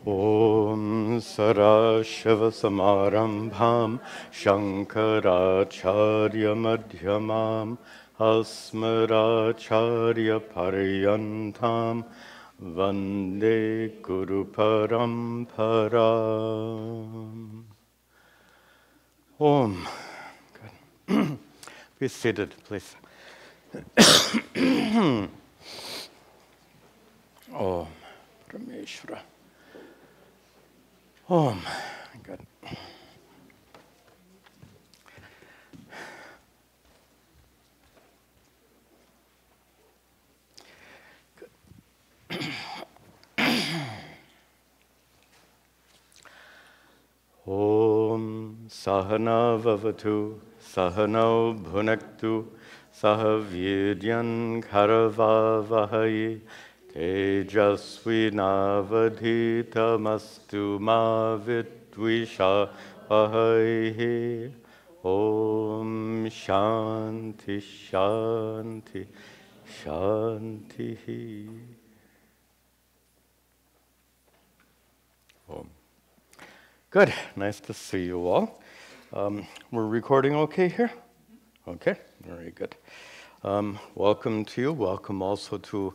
Om Sarashivasamarambham Shankaracharya Madhyamam Asmaracharya Paryantam Vande Guru Paramparam. Om. Good. Be seated, please. Om Parameshvara. Om. Good. Om Sahana Vavatu Sahano Bhunaktu Sahaviryan Karavavahai Tejasvinavadhitamastu ma vidvishavahay. Om Shanti Shanti Shanti. Om. Good. Nice to see you all. We're recording okay here? Okay, very good. Welcome to you. Welcome also to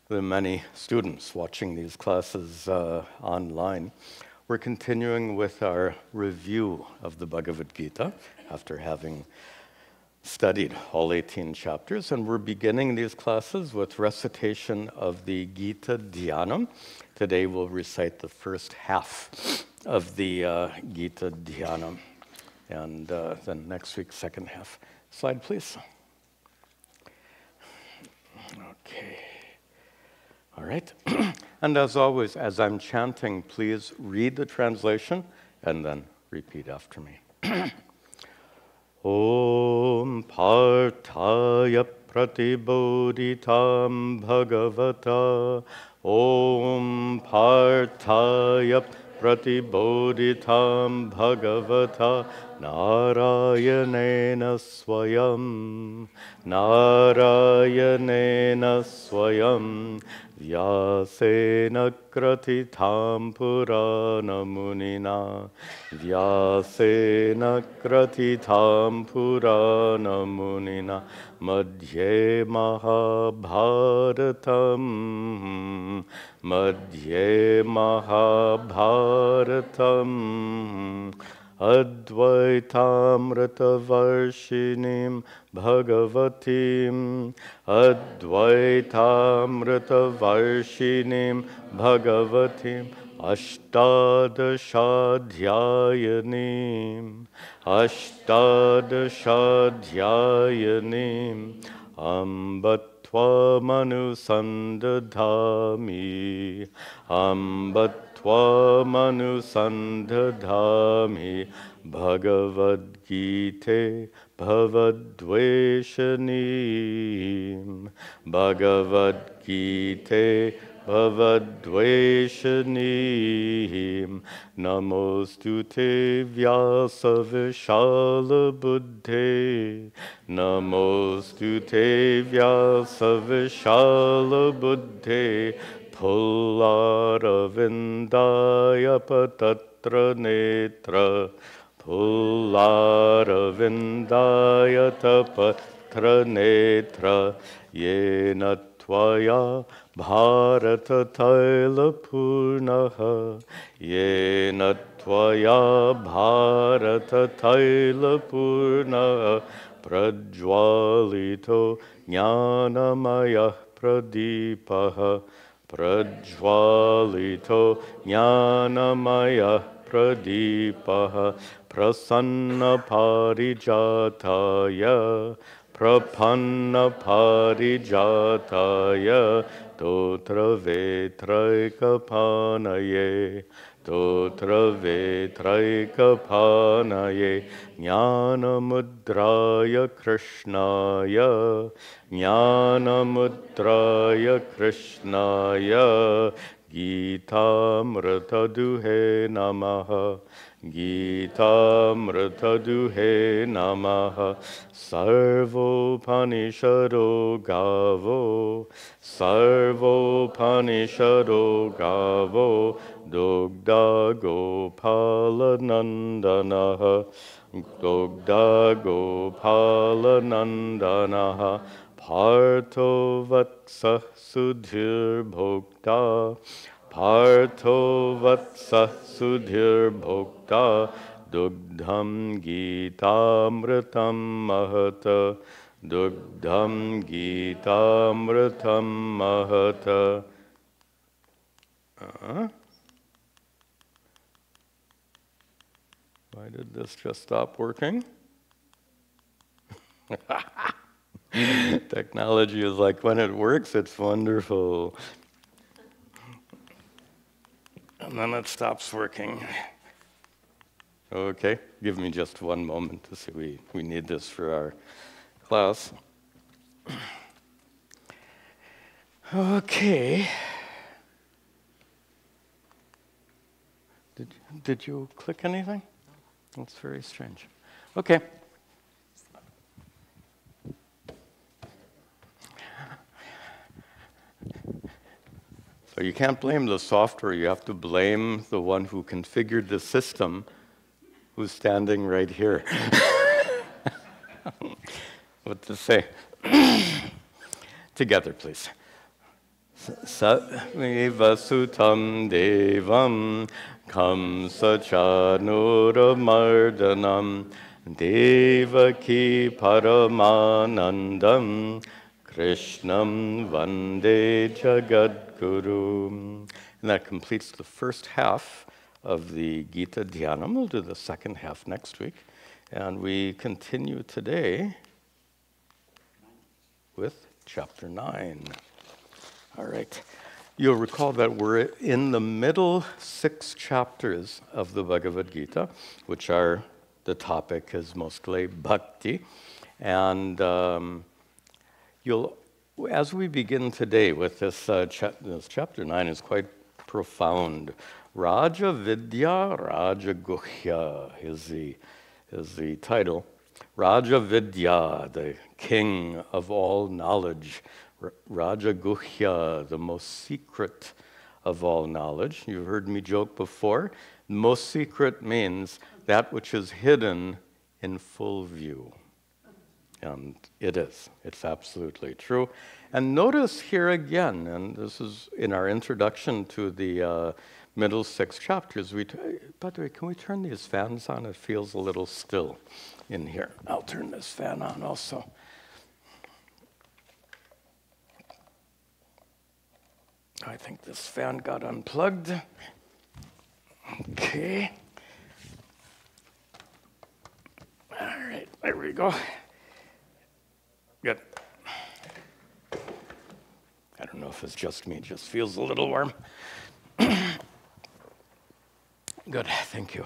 the many students watching these classes online. We're continuing with our review of the Bhagavad Gita after having studied all 18 chapters, and we're beginning these classes with recitation of the Gita Dhyanam. Today we'll recite the first half of the Gita Dhyanam, and then next week, second half. Slide, please. Okay. All right. And as always, as I'm chanting, please read the translation and then repeat after me. Om Parthaya Pratibodhitam Bhagavata. Om Parthaya Pratibodhitam Bhagavata Narayanena Swayam. Narayanena Swayam Vyasena Kratitam Purana Munina. Vyasena Kratitam Purana Munina. Madhye Mahabharatam. Madhye Mahabharatam. Advaitamrita-varshinim Bhagavatim. Advaitamrita-varshinim Bhagavatim. Ashtadashadhyayanim. Ashtadashadhyayanim. Ambatvamanusandadhami. Ambatvamanusandadhami. Bhagavad Gita Bhavadveshanim. Bhagavad Gita Bhavadveshanim. Namostute Vyasa Vishala Buddhe. Namostute Vyasa Vishala Buddhe. Pullaravindaya patatra netra. Pullaravindaya tapatra netra. Yena tvaya bharata taila purnaha. Yena tvaya bharata taila purnaha. Prajwalito jnanamaya pradipaha. Prajwalito jnanamaya pradipaha. Prasanna parijataya. Prapanna parijataya. Totra vetraika panaye. Totra vetraika panaye. Jnana mudraya krishnaya. Jnana mudraya krishnaya. Gita Duhe Namaha, Gita Duhe Namaha, Sarvopanishado Gavo, Sarvopanishado Gavo, Dugda Gopala Nandanaha, Dugda Gopala Nandanaha, Partho Vatsa Sudhir Bhokta, Partho Vatsa Sudhir Bhokta, Dugdham Gitamritam Mahata, Dugdham Gitamritam Mahata. Why did this just stop working? Technology is like, when it works, it's wonderful. And then it stops working. Okay, give me just one moment to see. We need this for our class. Okay. Did you click anything? That's very strange. Okay. So you can't blame the software, you have to blame the one who configured the system, who's standing right here. What to say? Together, please. Satmiva sutam devam kamsachanuramardanam devaki paramanandam Krishnam Vande Jagadguru. And that completes the first half of the Gita Dhyanam. We'll do the second half next week. And we continue today with chapter 9. All right. You'll recall that we're in the middle 6 chapters of the Bhagavad Gita, which are, the topic is mostly bhakti. And as we begin today with this, this chapter 9 is quite profound. Raja Vidya, Raja Guhya is the title. Raja Vidya, the king of all knowledge. Raja Guhya, the most secret of all knowledge. You've heard me joke before. Most secret means that which is hidden in full view. And it is. It's absolutely true. And notice here again, and this is in our introduction to the middle 6 chapters. By the way, can we turn these fans on? It feels a little still in here. I'll turn this fan on also. I think this fan got unplugged. Okay. All right, there we go. Good. I don't know if it's just me, it just feels a little warm. Good, thank you.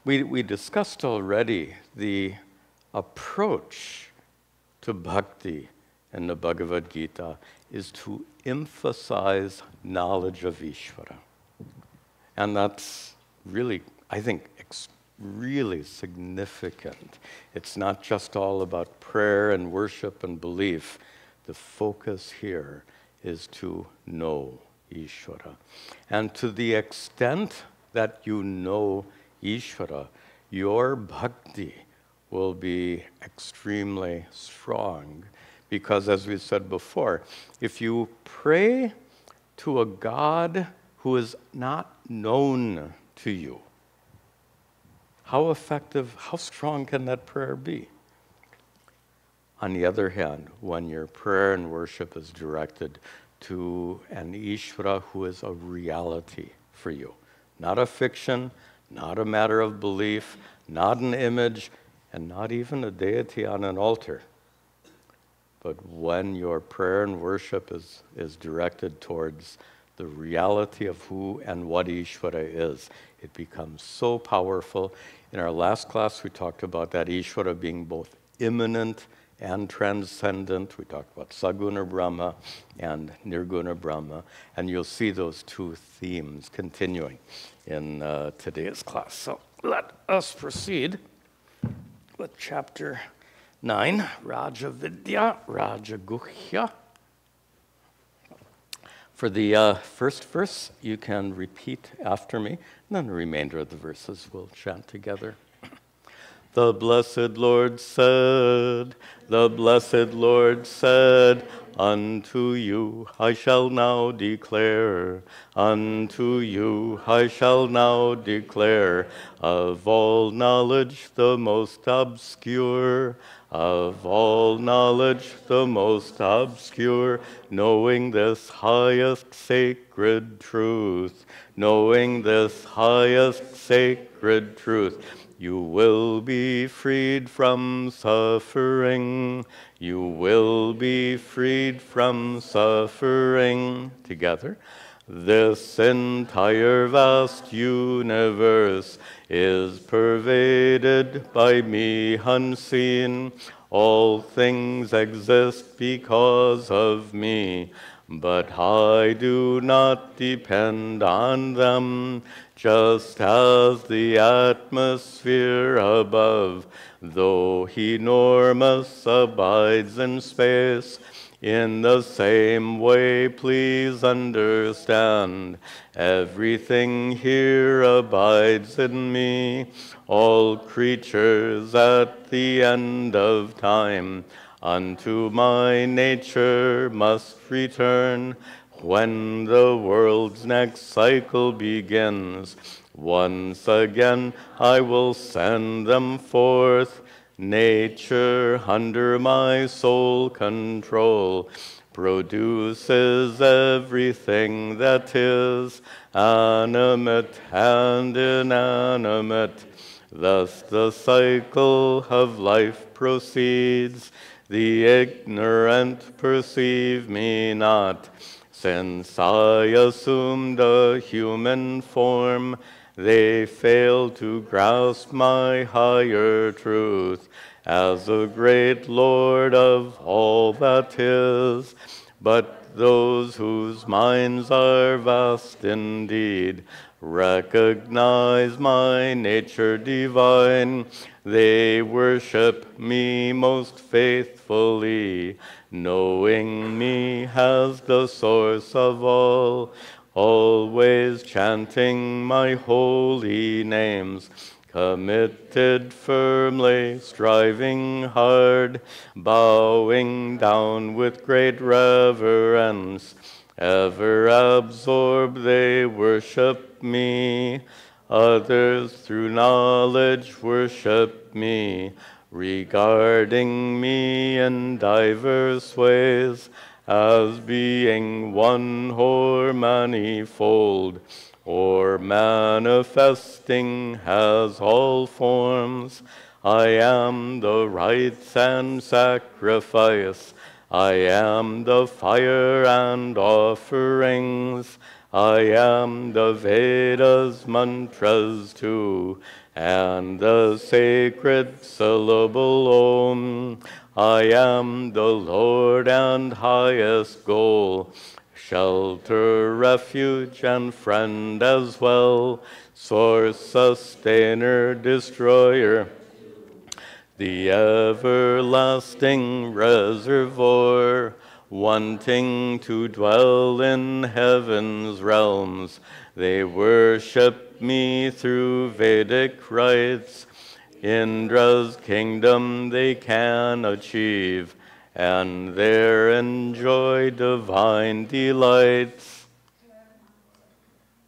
We discussed already the approach to bhakti in the Bhagavad Gita is to emphasize knowledge of Ishvara. And that's really, I think, really significant. It's not just all about prayer and worship and belief. The focus here is to know Ishvara. And to the extent that you know Ishvara, your bhakti will be extremely strong. Because as we said before, if you pray to a God who is not known to you, how effective, how strong can that prayer be? On the other hand, when your prayer and worship is directed to an Ishvara who is a reality for you, not a fiction, not a matter of belief, not an image, and not even a deity on an altar, but when your prayer and worship is directed towards the reality of who and what Ishvara is, it becomes so powerful. In our last class, we talked about that Ishvara being both immanent and transcendent. We talked about Saguna Brahma and Nirguna Brahma, and you'll see those two themes continuing in today's class. So let us proceed with chapter 9, Raja Vidya, Raja Guhya. For the first verse, you can repeat after me, and then the remainder of the verses we'll chant together. The blessed Lord said, the blessed Lord said, unto you I shall now declare, unto you I shall now declare, of all knowledge the most obscure, of all knowledge the most obscure, knowing this highest sacred truth, knowing this highest sacred truth, you will be freed from suffering. You will be freed from suffering. Together. This entire vast universe is pervaded by me unseen. All things exist because of me, but I do not depend on them. Just as the atmosphere above, though enormous, abides in space, in the same way, please understand, everything here abides in me. All creatures at the end of time unto my nature must return. When the world's next cycle begins, once again I will send them forth. Nature, under my sole control, produces everything that is animate and inanimate. Thus the cycle of life proceeds. The ignorant perceive me not. Since I assumed a human form, they fail to grasp my higher truth as a great Lord of all that is. But those whose minds are vast indeed recognize my nature divine. They worship me most faithfully, knowing me as the source of all, always chanting my holy names, committed firmly, striving hard, bowing down with great reverence. Ever absorbed they worship me. Others through knowledge worship me, regarding me in diverse ways, as being one or manifold, or manifesting as all forms. I am the rites and sacrifice. I am the fire and offerings. I am the Vedas mantras too, and the sacred syllable Om. I am the Lord and highest goal, shelter, refuge, and friend as well, source, sustainer, destroyer, the everlasting reservoir, wanting to dwell in heaven's realms. They worship me through Vedic rites. Indra's kingdom they can achieve, and there enjoy divine delights.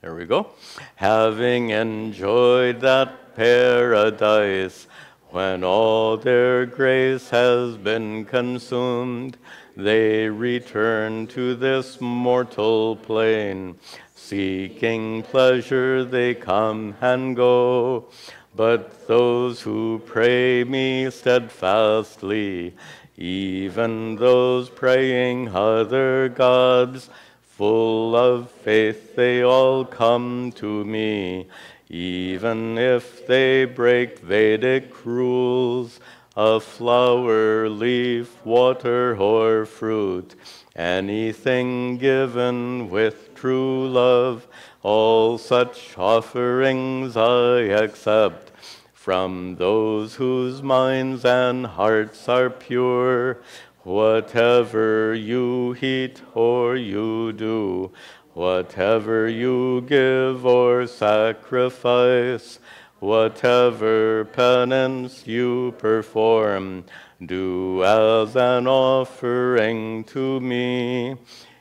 There we go. Having enjoyed that paradise, when all their grace has been consumed, they return to this mortal plane. Seeking pleasure they come and go, but those who pray me steadfastly, even those praying other gods, full of faith they all come to me. Even if they break Vedic rules, a flower, leaf, water, or fruit, anything given with true love, all such offerings I accept from those whose minds and hearts are pure. Whatever you eat or you do, whatever you give or sacrifice, whatever penance you perform, do as an offering to me.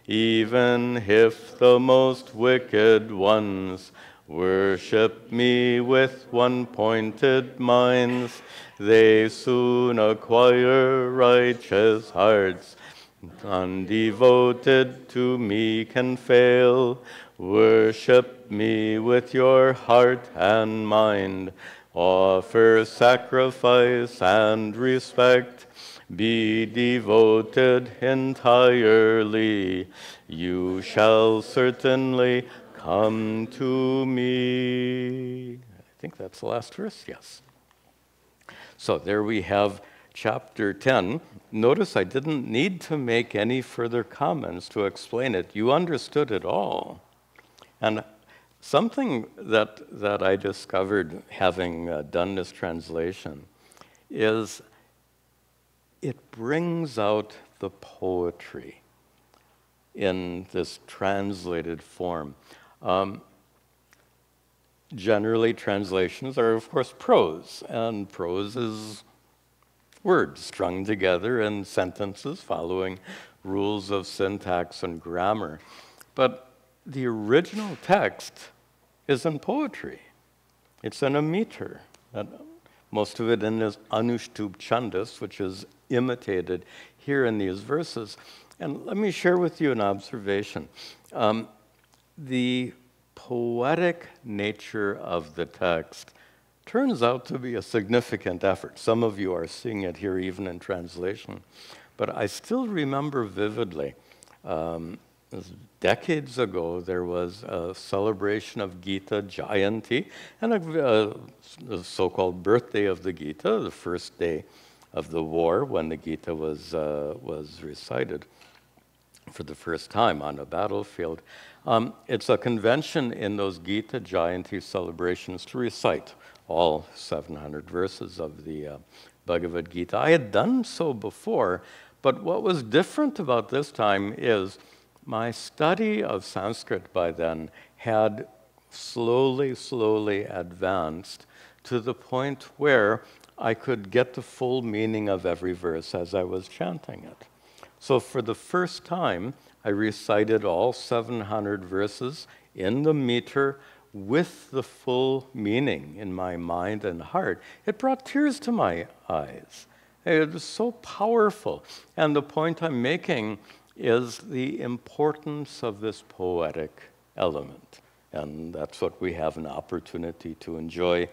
Even if the most wicked ones worship me with one-pointed minds, they soon acquire righteous hearts. Undevoted to me can fail. Worship me with your heart and mind. Offer sacrifice and respect. Be devoted entirely. You shall certainly come to me. I think that's the last verse, yes. So there we have chapter 10. Notice I didn't need to make any further comments to explain it. You understood it all. And something that I discovered having done this translation is it brings out the poetry in this translated form. Generally, translations are, of course, prose, and prose is words strung together in sentences following rules of syntax and grammar. But the original text is in poetry. It's in a meter. And most of it in this Anushtubh Chandas, which is imitated here in these verses. And let me share with you an observation. The poetic nature of the text turns out to be a significant effort. Some of you are seeing it here even in translation. But I still remember vividly, decades ago, there was a celebration of Gita Jayanti and a so-called birthday of the Gita, the first day of the war when the Gita was recited for the first time on a battlefield. It's a convention in those Gita Jayanti celebrations to recite all 700 verses of the Bhagavad Gita. I had done so before, but what was different about this time is my study of Sanskrit by then had slowly advanced to the point where I could get the full meaning of every verse as I was chanting it. So for the first time, I recited all 700 verses in the meter with the full meaning in my mind and heart. It brought tears to my eyes. It was so powerful. And the point I'm making is the importance of this poetic element. And that's what we have an opportunity to enjoy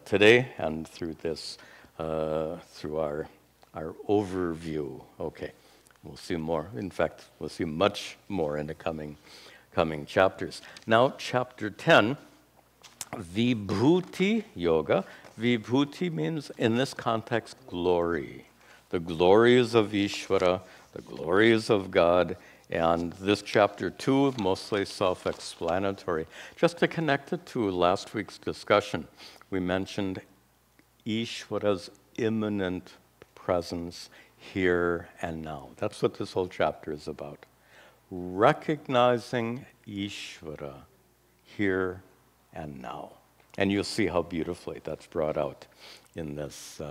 today and through this, through our overview. Okay, we'll see more. In fact, we'll see much more in the coming chapters. Now, chapter 10, Vibhuti Yoga. Vibhuti means, in this context, glory. The glories of Ishvara, the glories of God, and this chapter 2, mostly self-explanatory. Just to connect it to last week's discussion, we mentioned Ishvara's immanent presence here and now. That's what this whole chapter is about. Recognizing Ishvara here and now. And you'll see how beautifully that's brought out in this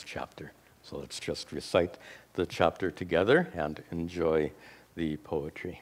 chapter. So let's just recite the chapter together and enjoy the poetry.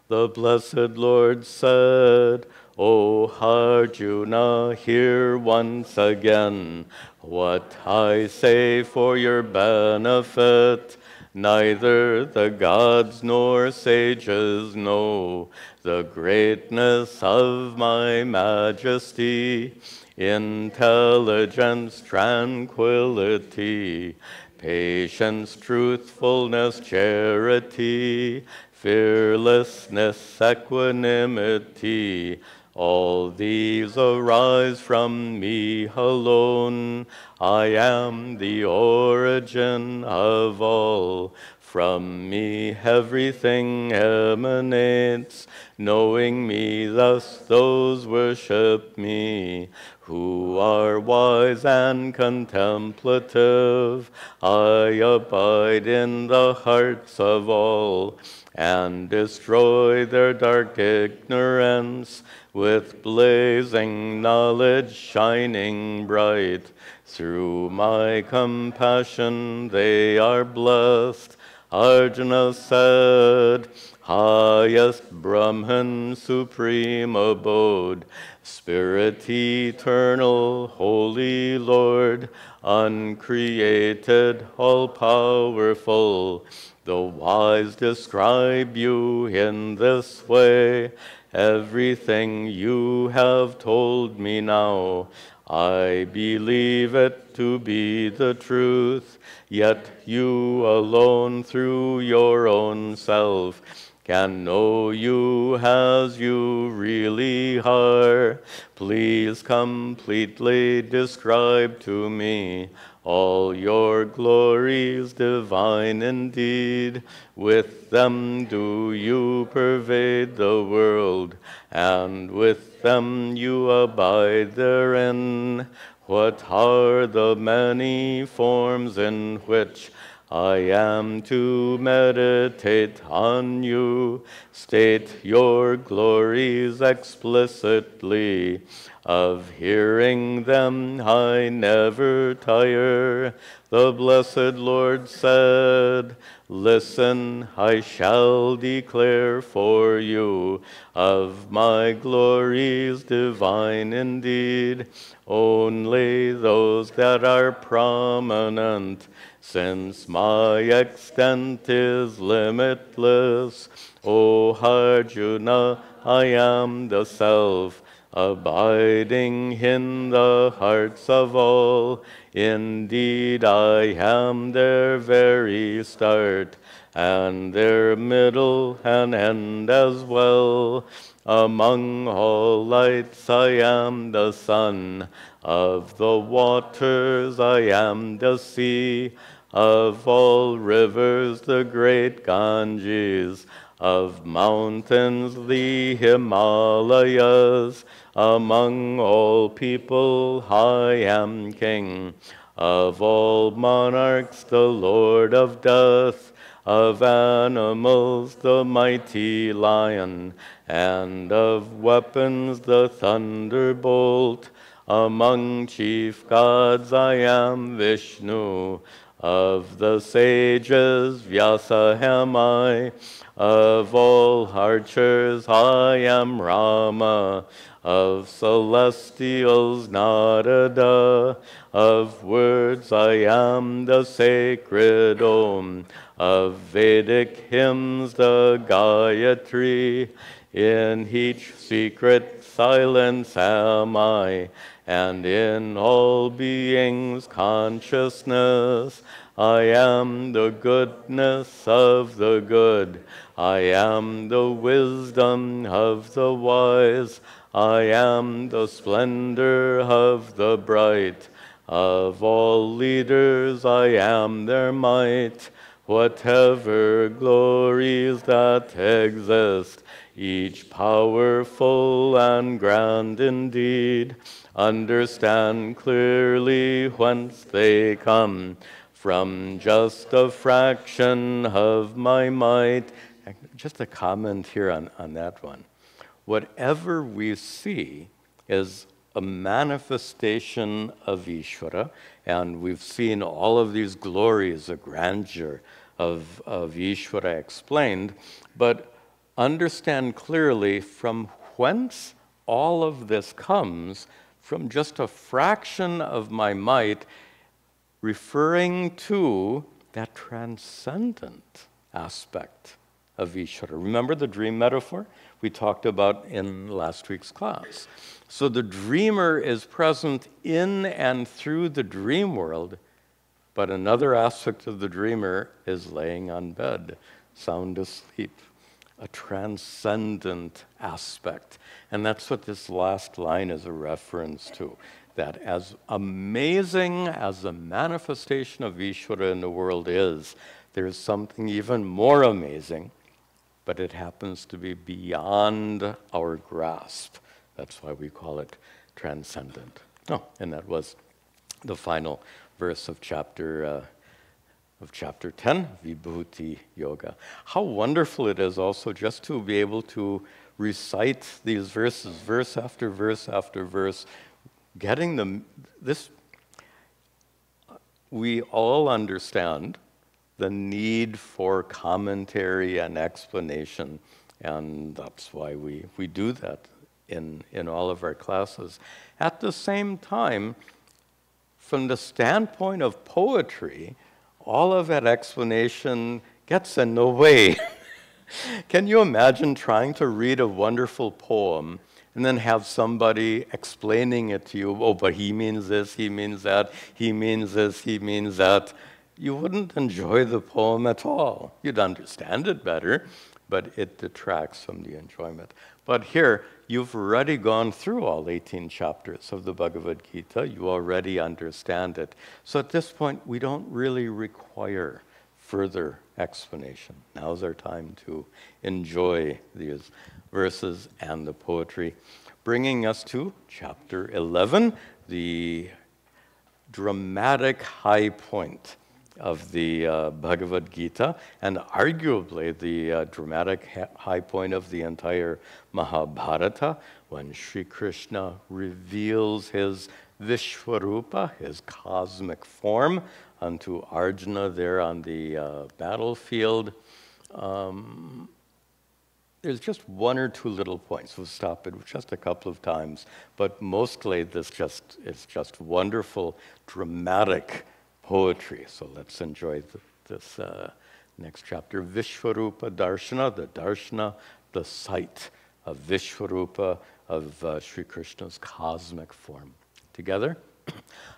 The Blessed Lord said, O Arjuna, hear once again what I say for your benefit. Neither the gods nor sages know the greatness of my majesty, intelligence, tranquility, patience, truthfulness, charity, fearlessness, equanimity, All these arise from me alone. I am the origin of all. From me everything emanates. Knowing me thus those worship me, who are wise and contemplative. I abide in the hearts of all, and destroy their dark ignorance with blazing knowledge shining bright. Through my compassion they are blessed. Arjuna said, highest Brahman, supreme abode, Spirit eternal, holy Lord, uncreated, all-powerful. The wise describe you in this way. Everything you have told me now, I believe it to be the truth. Yet you alone through your own self can know you as you really are. Please completely describe to me all your glories divine indeed. With them do you pervade the world, and with them you abide therein. What are the many forms in which I am to meditate on you? State your glories explicitly. Of hearing them I never tire. The blessed Lord said, listen, I shall declare for you of my glories divine indeed. Only those that are prominent, since my extent is limitless. O Arjuna, I am the Self, abiding in the hearts of all. Indeed, I am their very start, and their middle and end as well. Among all lights I am the sun, of the waters I am the sea, of all rivers the great Ganges, of mountains the Himalayas. Among all people I am king, of all monarchs the Lord of death, of animals the mighty lion, and of weapons the thunderbolt. Among chief gods I am Vishnu, of the sages Vyasa am I, of all archers I am Rama, of celestials Narada, of words I am the sacred Om, of Vedic hymns the Gayatri. In each secret silence am I, and in all beings' consciousness. I am the goodness of the good. I am the wisdom of the wise. I am the splendor of the bright. Of all leaders I am their might. Whatever glories that exist, each powerful and grand indeed, understand clearly whence they come. From just a fraction of my might. Just a comment here on that one. Whatever we see is a manifestation of Ishvara, and we've seen all of these glories, the grandeur of Ishvara explained, but understand clearly from whence all of this comes, from just a fraction of my might, referring to that transcendent aspect of Ishvara. Remember the dream metaphor we talked about in last week's class? So the dreamer is present in and through the dream world, but another aspect of the dreamer is laying on bed, sound asleep. a transcendent aspect. And that's what this last line is a reference to. That as amazing as the manifestation of Ishvara in the world is, there's something even more amazing, but it happens to be beyond our grasp. That's why we call it transcendent. Oh, and that was the final verse of chapter 10, Vibhuti Yoga. How wonderful it is also just to be able to recite these verses, verse after verse after verse, getting them. We all understand the need for commentary and explanation, and that's why we do that in all of our classes. At the same time, from the standpoint of poetry, all of that explanation gets in the way. Can you imagine trying to read a wonderful poem and then have somebody explaining it to you? Oh, but he means this, he means that, he means this, he means that. You wouldn't enjoy the poem at all. You'd understand it better, but it detracts from the enjoyment. But here, you've already gone through all 18 chapters of the Bhagavad Gita. You already understand it. So at this point, we don't really require further explanation. Now's our time to enjoy these verses and the poetry. Bringing us to chapter 11, the dramatic high point of the Bhagavad Gita, and arguably the dramatic high point of the entire Mahabharata, when Sri Krishna reveals his Vishwarupa, his cosmic form, unto Arjuna there on the battlefield. There's just one or two little points. We'll stop it just a couple of times, but mostly it's just wonderful, dramatic poetry. So let's enjoy this next chapter. Vishwarupa Darshana, the darshana, the sight of Vishwarupa, of Sri Krishna's cosmic form. Together?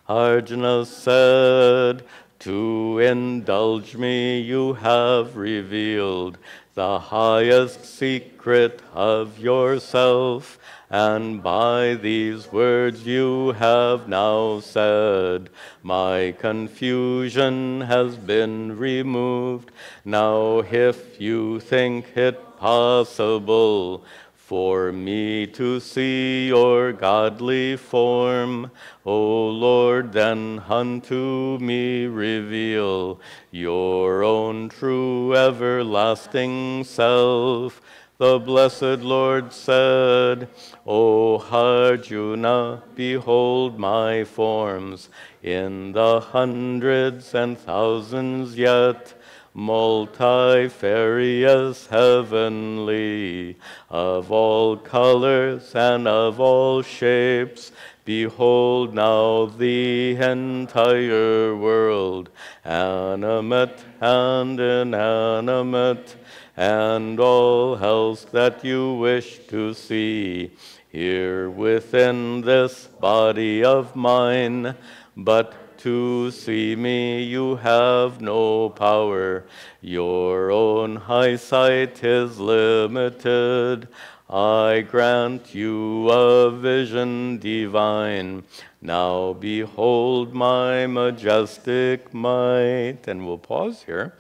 Arjuna said, "To indulge me you have revealed the highest secret of yourself, and by these words you have now said, my confusion has been removed. Now if you think it possible for me to see your godly form, O Lord, then unto me reveal your own true everlasting self." The blessed Lord said, "O Arjuna, behold my forms in the hundreds and thousands yet, multifarious, heavenly, of all colors and of all shapes. Behold now the entire world, animate and inanimate, and all else that you wish to see here within this body of mine. But to see me you have no power. Your own eyesight is limited. I grant you a vision divine. Now behold my majestic might." And we'll pause here,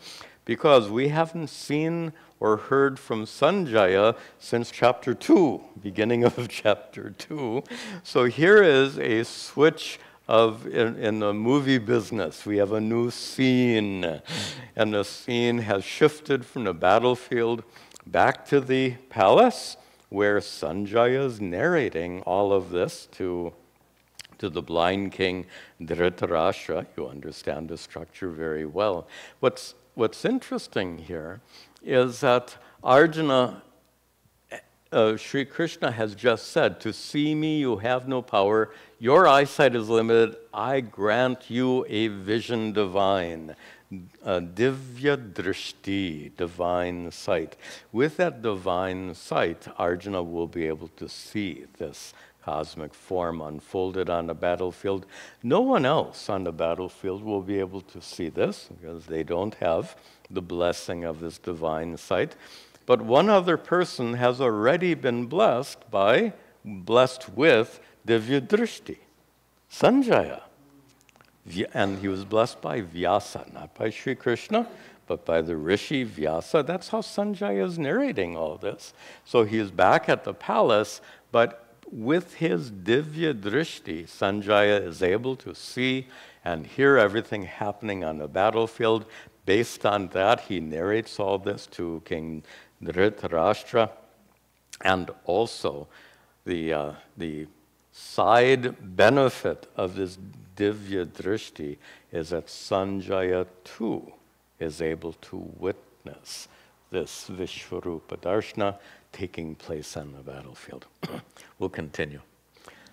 because we haven't seen or heard from Sanjaya since chapter 2, beginning of chapter 2. So here is a switch in the movie business. We have a new scene, and the scene has shifted from the battlefield back to the palace, where Sanjaya is narrating all of this to the blind king Dhritarashtra. You understand the structure very well. What's interesting here is that Arjuna, Sri Krishna has just said, "To see me you have no power, your eyesight is limited, I grant you a vision divine." Divya drishti, divine sight. With that divine sight, Arjuna will be able to see this cosmic form unfolded on the battlefield. No one else on the battlefield will be able to see this, because they don't have the blessing of this divine sight. But one other person has already been blessed with Divya Drishti, Sanjaya. And he was blessed by Vyasa, not by Sri Krishna, but by the Rishi Vyasa. That's how Sanjaya is narrating all this. So he is back at the palace, but with his Divya Drishti, Sanjaya is able to see and hear everything happening on the battlefield. Based on that, he narrates all this to King Dhritarashtra. And also, the side benefit of this Divya Drishti is that Sanjaya too is able to witness this Vishwarupa Darshana taking place on the battlefield. We'll continue.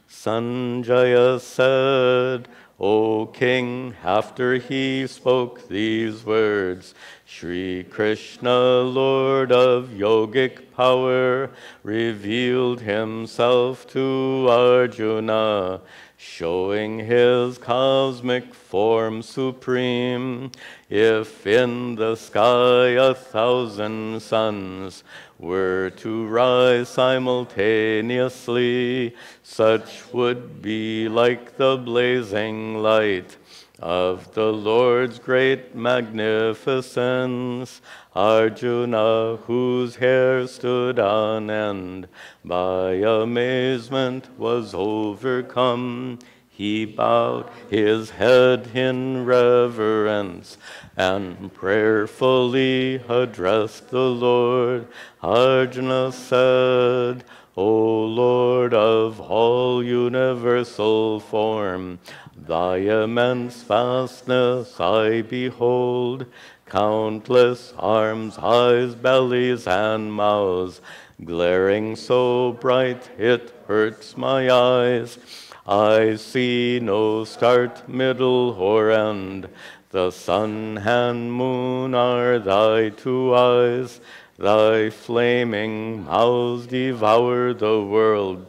Sanjaya said, O king, after he spoke these words, Shri Krishna, Lord of yogic power, revealed himself to Arjuna, showing his cosmic form supreme. If in the sky 1,000 suns were to rise simultaneously, such would be like the blazing light of the Lord's great magnificence. Arjuna, whose hair stood on end, by amazement was overcome. He bowed his head in reverence and prayerfully addressed the Lord. Arjuna said, O Lord of all universal form, thy immense vastness I behold. Countless arms, eyes, bellies, and mouths, glaring so bright it hurts my eyes. I see no start, middle, or end. The sun and moon are thy two eyes. Thy flaming mouths devour the world,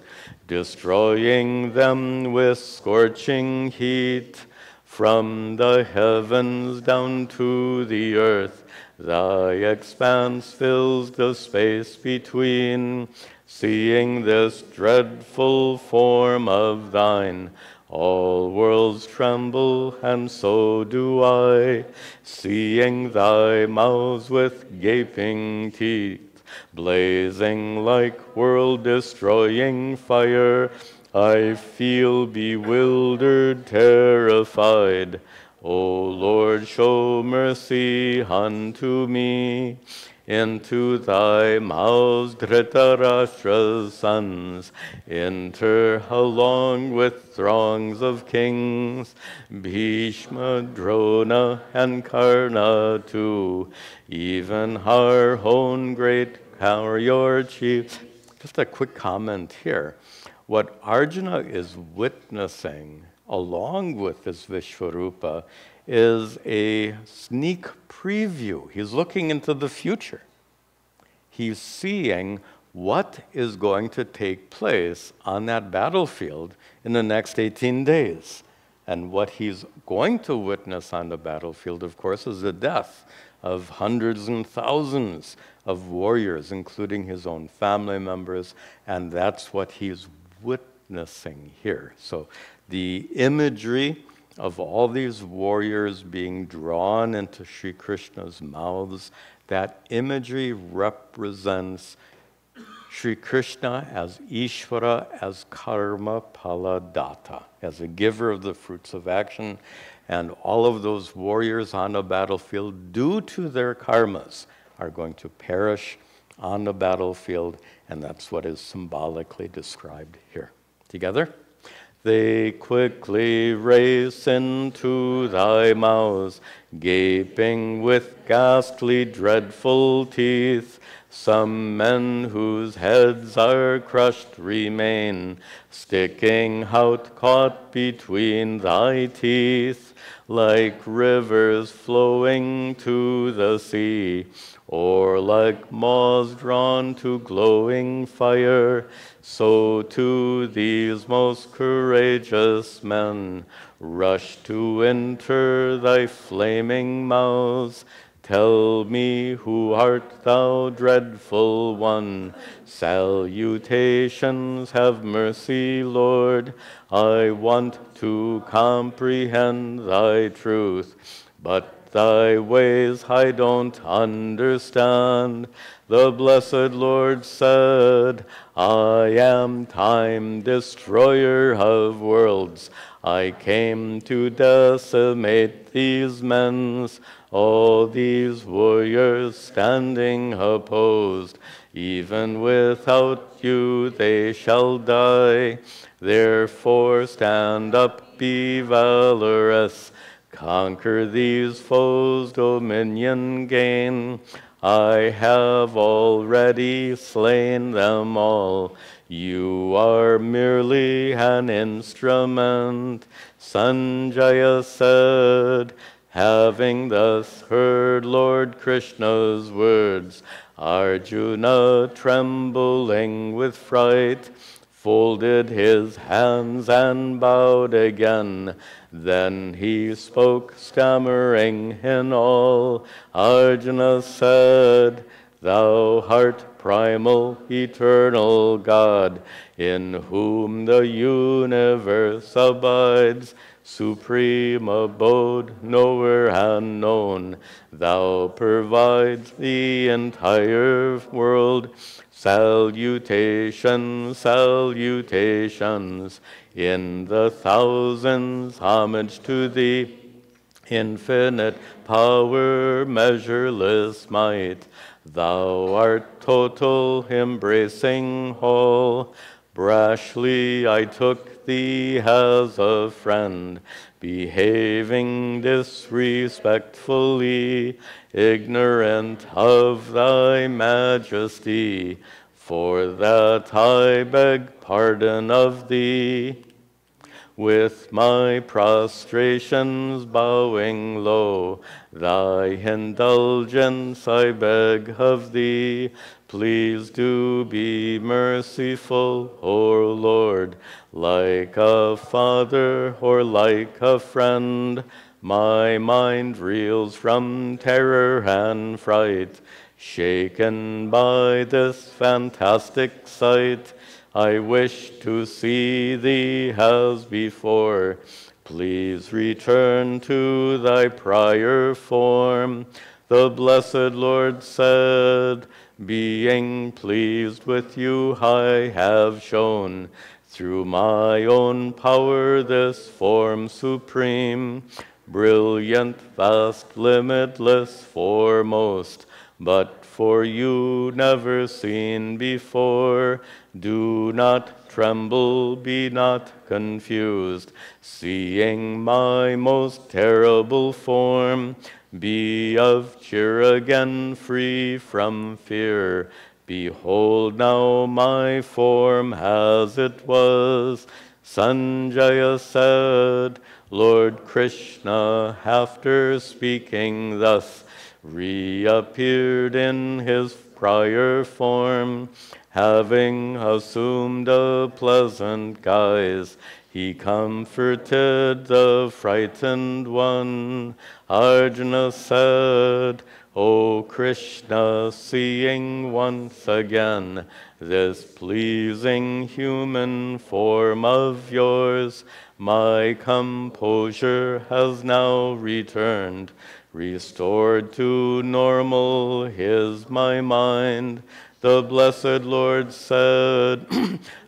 destroying them with scorching heat. From the heavens down to the earth, thy expanse fills the space between. Seeing this dreadful form of thine, all worlds tremble, and so do I. Seeing thy mouths with gaping teeth, blazing like world-destroying fire, I feel bewildered, terrified. O Lord, show mercy unto me. Into thy mouths Dhritarashtra's sons enter along with throngs of kings, Bhishma, Drona, and Karna too, even our own great warrior chief. Just a quick comment here. What Arjuna is witnessing along with this Vishwarupa is a sneak preview. He's looking into the future. He's seeing what is going to take place on that battlefield in the next 18 days. And what he's going to witness on the battlefield, of course, is the death of hundreds and thousands of warriors, including his own family members, and that's what he's witnessing here. So the imagery of all these warriors being drawn into Sri Krishna's mouths, that imagery represents Sri Krishna as Ishvara, as karma paladatta, as a giver of the fruits of action. And all of those warriors on the battlefield, due to their karmas, are going to perish on the battlefield, and that's what is symbolically described here. Together? They quickly race into thy mouths, gaping with ghastly, dreadful teeth. Some men whose heads are crushed remain, sticking out caught between thy teeth, like rivers flowing to the sea, or like moths drawn to glowing fire. So too these most courageous men rush to enter thy flaming mouths, Tell me, who art thou, dreadful one? Salutations, have mercy, Lord. I want to comprehend thy truth, but thy ways I don't understand. The blessed Lord said, I am time, destroyer of worlds. I came to decimate these men, all these warriors standing opposed. Even without you they shall die. Therefore stand up, be valorous. Conquer these foes, dominion gain. I have already slain them all. You are merely an instrument. Sanjaya said, having thus heard Lord Krishna's words, Arjuna, trembling with fright, folded his hands and bowed again. Then he spoke, stammering in all. Arjuna said, Thou art primal, eternal God, in whom the universe abides, supreme abode, nowhere unknown. Thou provides the entire world. Salutations, salutations, in the thousands, homage to thee. Infinite power, measureless might. Thou art total, embracing all. Brashly I took thee as a friend, behaving disrespectfully, ignorant of thy majesty. For that I beg pardon of thee. With my prostrations bowing low, thy indulgence I beg of thee. Please do be merciful, O Lord, like a father or like a friend. My mind reels from terror and fright, shaken by this fantastic sight. I wish to see thee as before. Please return to thy prior form. The blessed Lord said, being pleased with you, I have shown through my own power this form supreme, brilliant, vast, limitless, foremost, but for you never seen before. Do not tremble, be not confused, seeing my most terrible form. Be of cheer again, free from fear. Behold now my form as it was. Sanjaya said, Lord Krishna, after speaking thus, reappeared in his prior form. Having assumed a pleasant guise, he comforted the frightened one. Arjuna said, O Krishna, seeing once again this pleasing human form of yours, my composure has now returned. Restored to normal is my mind. The blessed Lord said,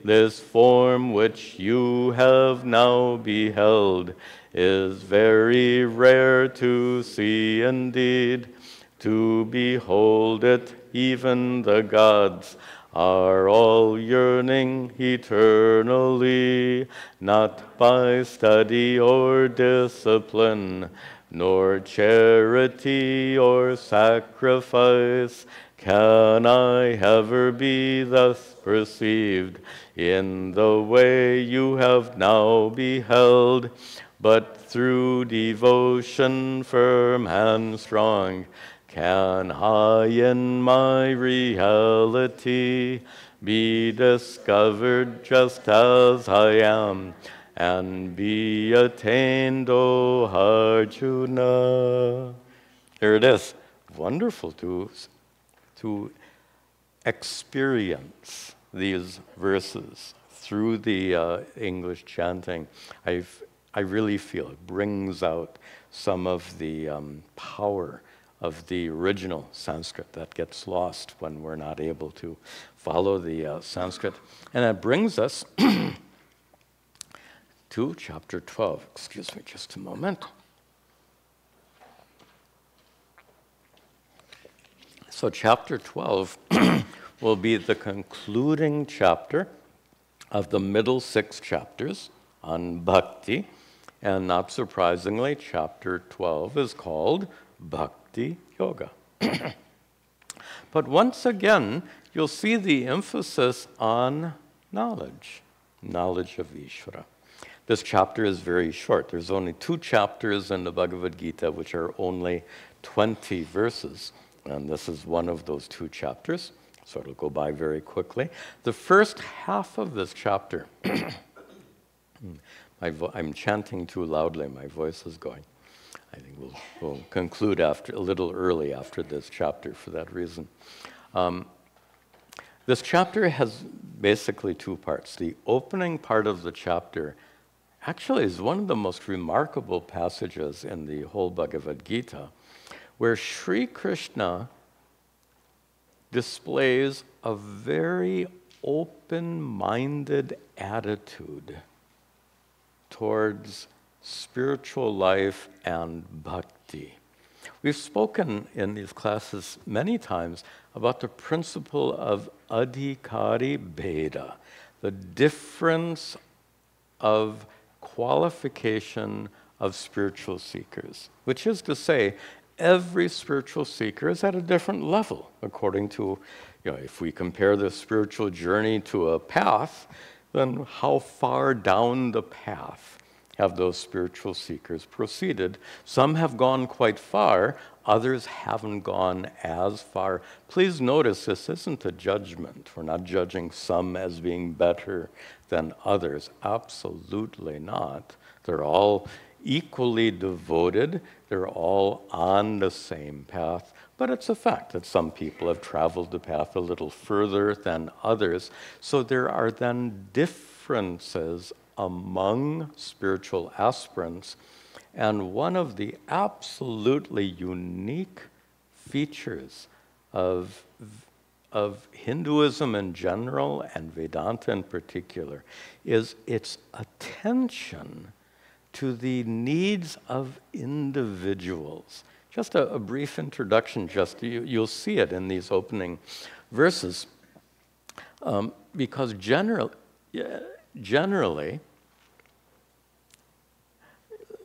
this form which you have now beheld is very rare to see indeed. To behold it, even the gods are all yearning eternally, not by study or discipline, nor charity or sacrifice, can I ever be thus perceived in the way you have now beheld, but through devotion firm and strong, can I in my reality be discovered just as I am, and be attained, O Arjuna. Here it is. wonderful to experience these verses through the English chanting. I really feel it brings out some of the power of the original Sanskrit that gets lost when we're not able to follow the Sanskrit. And that brings us to chapter 12. Excuse me just a moment. So chapter 12 will be the concluding chapter of the middle 6 chapters on bhakti. And not surprisingly, chapter 12 is called Bhakti Yoga. But once again, you'll see the emphasis on knowledge of Ishvara. This chapter is very short. There's only 2 chapters in the Bhagavad Gita, which are only 20 verses. And this is one of those 2 chapters, so it'll go by very quickly. The first half of this chapter, I'm chanting too loudly, my voice is going. I think we'll conclude a little early after this chapter for that reason. This chapter has basically 2 parts. The opening part of the chapter actually is one of the most remarkable passages in the whole Bhagavad Gita, where Sri Krishna displays a very open-minded attitude towards spiritual life and bhakti. We've spoken in these classes many times about the principle of adhikari bheda, the difference of qualification of spiritual seekers, which is to say, every spiritual seeker is at a different level according to, if we compare the spiritual journey to a path, then how far down the path have those spiritual seekers proceeded? Some have gone quite far, others haven't gone as far. Please notice this isn't a judgment. We're not judging some as being better than others. Absolutely not. They're all equally devoted. They're all on the same path. But it's a fact that some people have traveled the path a little further than others. So there are then differences among spiritual aspirants. And one of the absolutely unique features of Hinduism in general and Vedanta in particular is its attention to the needs of individuals. Just a brief introduction, you'll see it in these opening verses, because generally,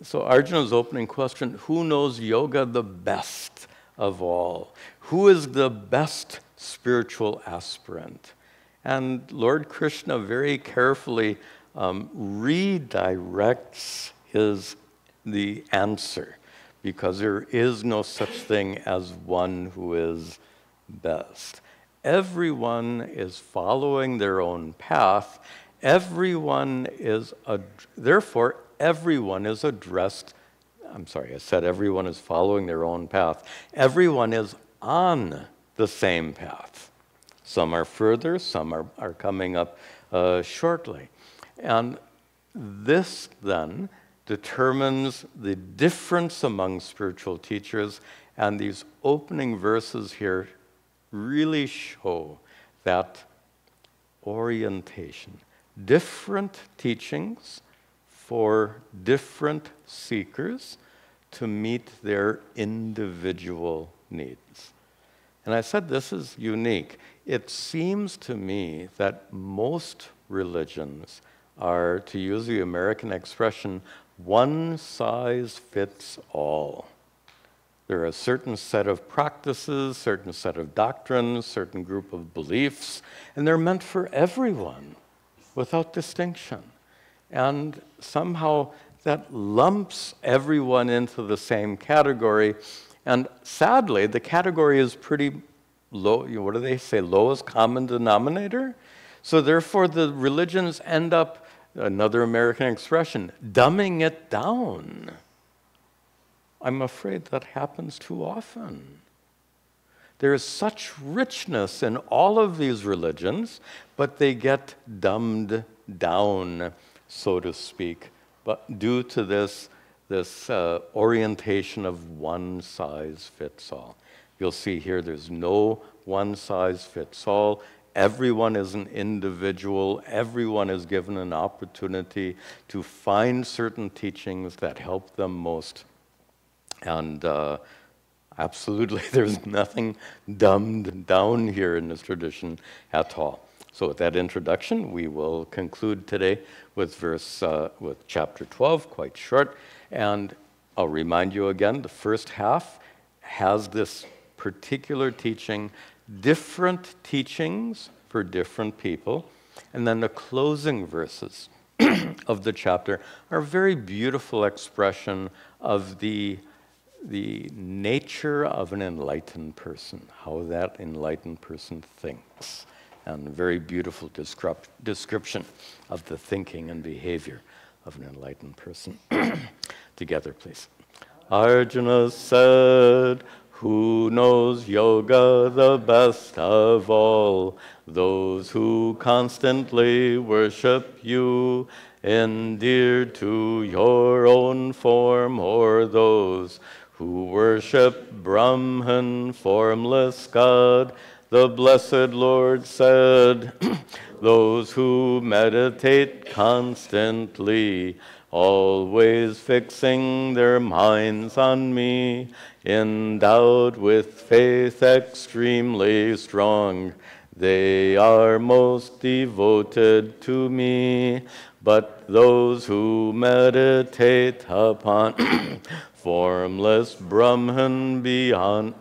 so Arjuna's opening question, who knows yoga the best of all? Who is the best spiritual aspirant? And Lord Krishna very carefully redirects the answer, because there is no such thing as one who is best. Everyone is following their own path. Therefore, everyone is addressed. I'm sorry, I said everyone is following their own path. Everyone is on the same path. Some are further, some are coming up shortly. And this then determines the difference among spiritual teachers, and these opening verses here really show that orientation. Different teachings for different seekers to meet their individual needs. And I said this is unique. It seems to me that most religions are, to use the American expression, one size fits all. There are a certain set of practices, certain set of doctrines, certain group of beliefs, and they're meant for everyone without distinction. And somehow that lumps everyone into the same category. And sadly, the category is pretty low. What do they say? Lowest common denominator? So therefore, the religions end up, another American expression, dumbing it down. I'm afraid that happens too often. There is such richness in all of these religions, but they get dumbed down, so to speak, but due to this orientation of one size fits all. You'll see here there's no one size fits all. Everyone is an individual. Everyone is given an opportunity to find certain teachings that help them most. And absolutely, there's nothing dumbed down here in this tradition at all. So with that introduction, we will conclude today with chapter 12, quite short. And I'll remind you again, the first half has this particular teaching, different teachings for different people. And then the closing verses of the chapter are a very beautiful expression of the nature of an enlightened person, how that enlightened person thinks, and a very beautiful description of the thinking and behavior of an enlightened person. Together, please. Arjuna said, "Who knows yoga the best of all? Those who constantly worship you, endeared to your own form, or those who worship Brahman, formless God?" The blessed Lord said, "Those who meditate constantly, always fixing their minds on me, endowed with faith extremely strong, they are most devoted to me. But those who meditate upon formless Brahman beyond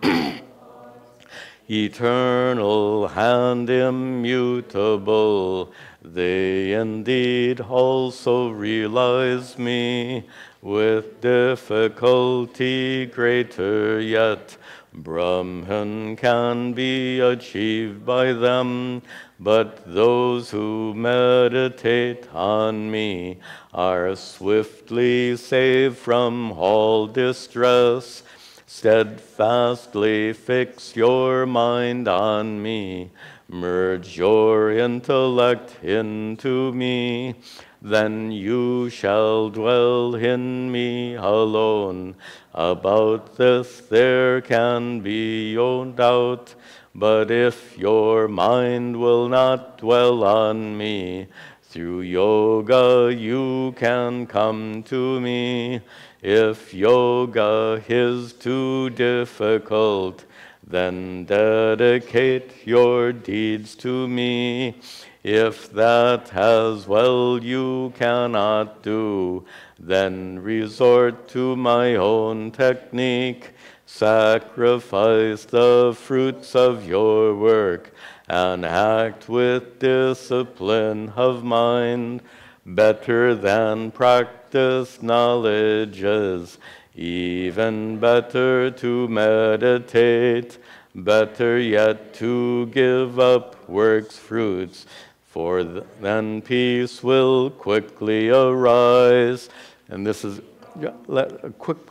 eternal and immutable, they indeed also realize me. With difficulty greater yet, Brahman can be achieved by them. But those who meditate on me are swiftly saved from all distress. Steadfastly fix your mind on me, merge your intellect into me, then you shall dwell in me alone. About this there can be no doubt. But if your mind will not dwell on me, through yoga you can come to me. If yoga is too difficult, then dedicate your deeds to me. If that as well you cannot do, then resort to my own technique. Sacrifice the fruits of your work and act with discipline of mind. Better than practice knowledge is, even better to meditate, better yet to give up works' fruits, for then peace will quickly arise. And this is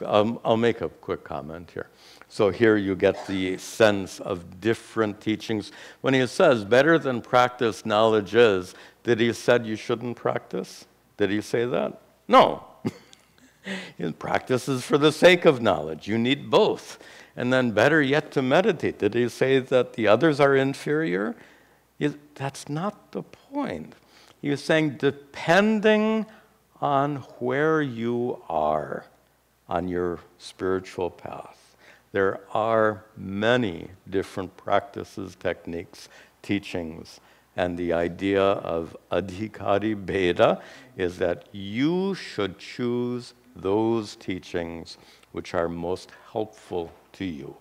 I'll make a quick comment here. So here you get the sense of different teachings. When he says, better than practice knowledge is, did he said you shouldn't practice? Did he say that? No. Practice is for the sake of knowledge. You need both. And then better yet to meditate. Did he say that the others are inferior? That's not the point. He was saying depending on where you are on your spiritual path, there are many different practices, techniques, teachings, and the idea of adhikari bheda is that you should choose those teachings which are most helpful to you,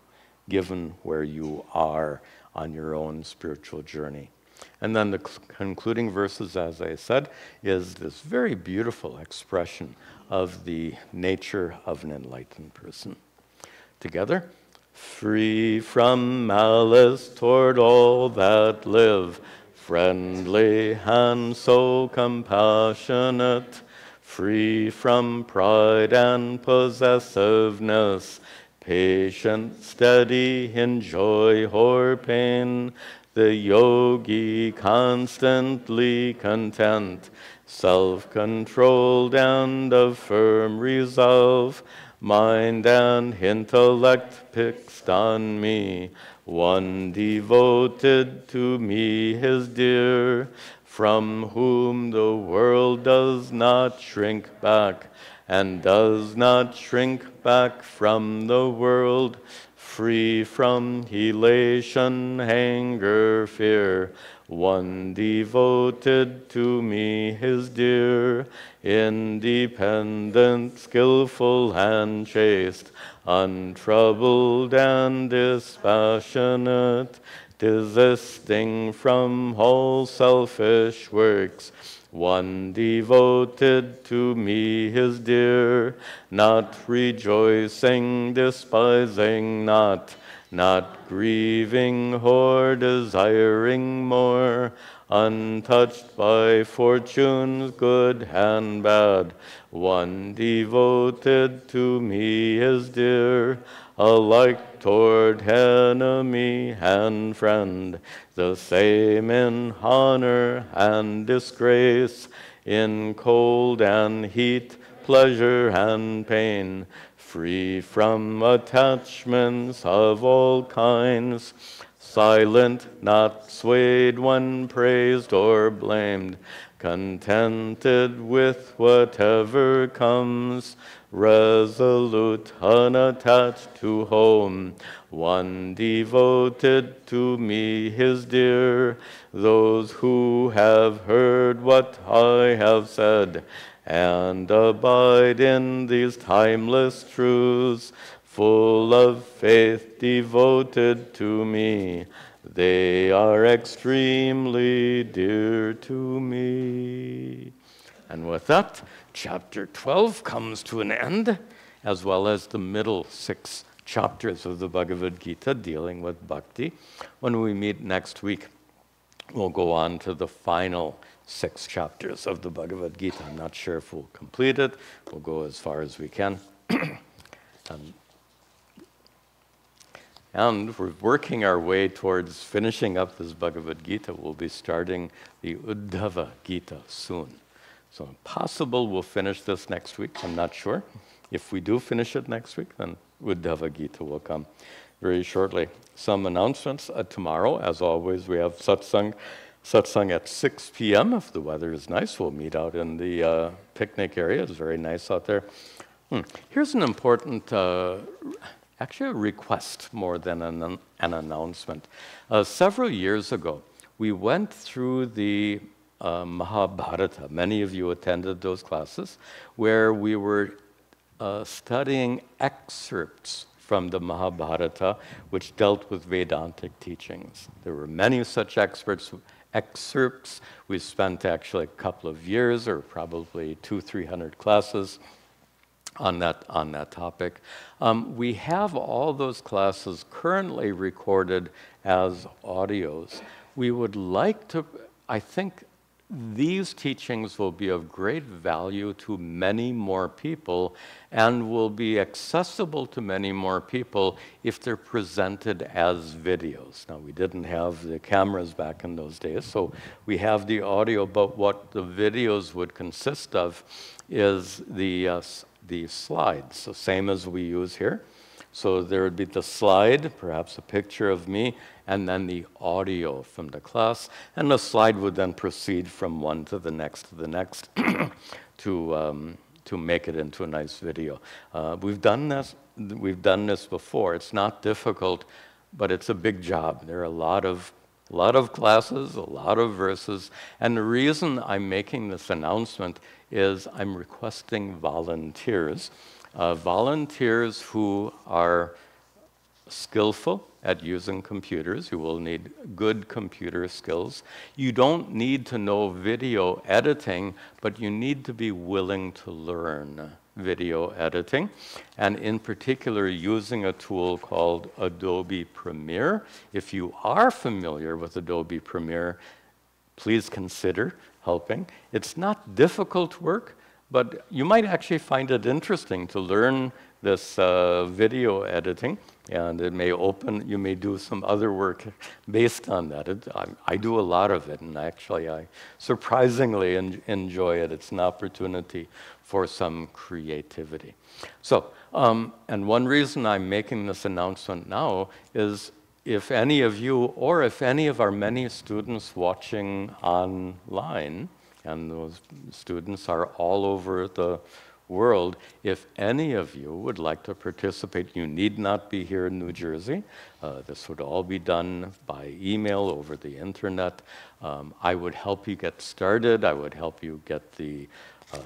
given where you are on your own spiritual journey. And then the concluding verses, as I said, is this very beautiful expression of the nature of an enlightened person. Together, free from malice toward all that live, friendly and so compassionate, free from pride and possessiveness, patient, steady in joy or pain, the yogi constantly content, self-controlled and of firm resolve, mind and intellect fixed on me, one devoted to me is dear, from whom the world does not shrink back, and does not shrink back from the world, free from elation, anger, fear. One devoted to me is dear, independent, skillful, and chaste, untroubled and dispassionate, desisting from all selfish works. One devoted to me is dear, not rejoicing, despising not grieving or desiring more, untouched by fortunes good and bad. One devoted to me is dear, alike toward enemy and friend, the same in honor and disgrace, in cold and heat, pleasure and pain, free from attachments of all kinds, silent, not swayed when praised or blamed, contented with whatever comes, resolute, unattached to home. One devoted to me is dear, those who have heard what I have said, and abide in these timeless truths, full of faith, devoted to me. They are extremely dear to me. And with that, chapter 12 comes to an end, as well as the middle 6 chapters of the Bhagavad Gita dealing with bhakti. When we meet next week, we'll go on to the final 6 chapters of the Bhagavad Gita. I'm not sure if we'll complete it. We'll go as far as we can. And we're working our way towards finishing up this Bhagavad Gita. We'll be starting the Uddhava Gita soon. So possible we'll finish this next week. I'm not sure. If we do finish it next week, then Uddhava Gita will come very shortly. Some announcements. Tomorrow, as always, we have satsang at 6 p.m. If the weather is nice, we'll meet out in the picnic area. It's very nice out there. Here's an important, actually a request more than an announcement. Several years ago, we went through the Mahabharata. Many of you attended those classes, where we were studying excerpts from the Mahabharata, which dealt with Vedantic teachings. There were many such excerpts. We spent actually a couple of years, or probably 200-300 classes on that topic. We have all those classes currently recorded as audios. We would like to, I think these teachings will be of great value to many more people and will be accessible to many more people if they're presented as videos. Now, we didn't have the cameras back in those days, so we have the audio, but what the videos would consist of is the slides, the same as we use here. So there would be the slide, perhaps a picture of me, and then the audio from the class, and the slide would then proceed from one to the next to make it into a nice video. We've done this before. It's not difficult, but it's a big job. There are a lot of classes, a lot of verses, and the reason I'm making this announcement is I'm requesting volunteers. Volunteers who are skillful at using computers. You will need good computer skills. You don't need to know video editing, but you need to be willing to learn video editing, and in particular using a tool called Adobe Premiere. If you are familiar with Adobe Premiere, please consider helping. It's not difficult work, but you might actually find it interesting to learn this video editing, and it may open, you may do some other work based on that. I do a lot of it, and actually I surprisingly enjoy it. It's an opportunity for some creativity. So, and one reason I'm making this announcement now is if any of you, or if any of our many students watching online, and those students are all over the world, if any of you would like to participate, you need not be here in New Jersey. This would all be done by email over the internet. I would help you get started. I would help you get the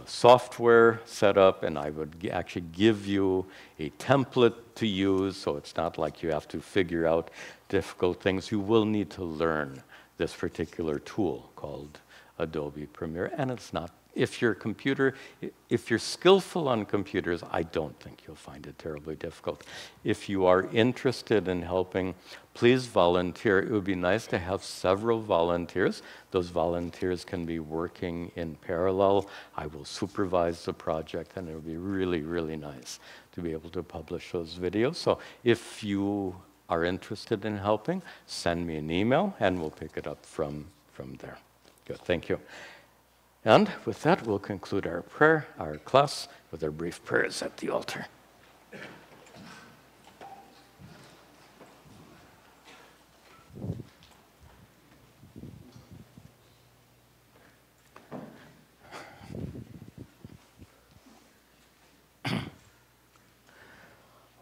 software set up, and I would actually give you a template to use, so it's not like you have to figure out difficult things. You will need to learn this particular tool called Adobe Premiere, and it's not, if you're skillful on computers, I don't think you'll find it terribly difficult. If you are interested in helping, please volunteer. It would be nice to have several volunteers. Those volunteers can be working in parallel. I will supervise the project, and it would be really, really nice to be able to publish those videos. So if you are interested in helping, send me an email, and we'll pick it up from there. Good, thank you. And with that, we'll conclude our prayer, our class, with our brief prayers at the altar.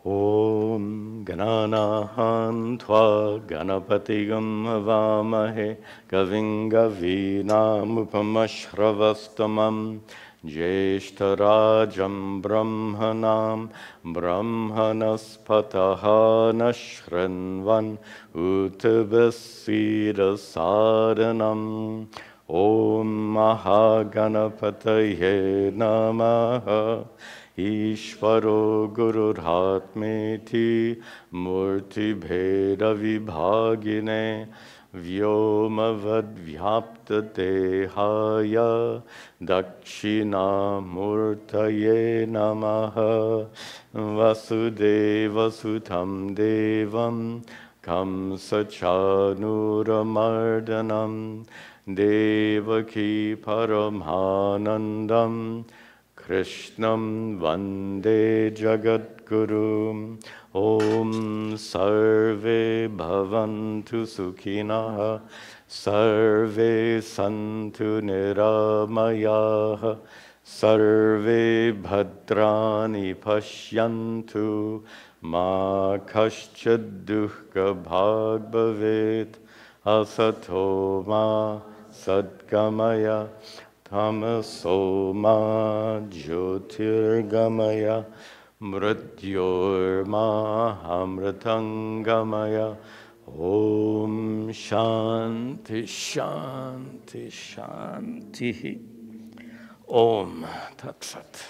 Om Gananahan Tva Ganapatigam Havamahe Gaving Gavinam Upamashravastamam Jeshtarajam Brahmanam Brahmanaspataha Nashranvan Utabasira Sadhanam Om Mahaganapataye Namaha Ishvaro Gururhatmeti Murti Bheda Vibhagine Vyomavad Vyapta Dehaya Dakshina Murtaye Namaha Vasudeva Sutam Devam Kamsachanuramardanam Devaki Paramhanandam Krishnam Vande Jagadguru. Om Sarve Bhavantu Sukhinaha Sarve Santu Niramayaha Sarve Bhadrani Pashyantu Ma Kaschad Dukkha Bhag Bhavet Asato Ma Sadgamaya Tamaso ma jyotirgamaya mrityorma amritangamaya. Om Shanti Shanti Shanti. Om Tat Sat.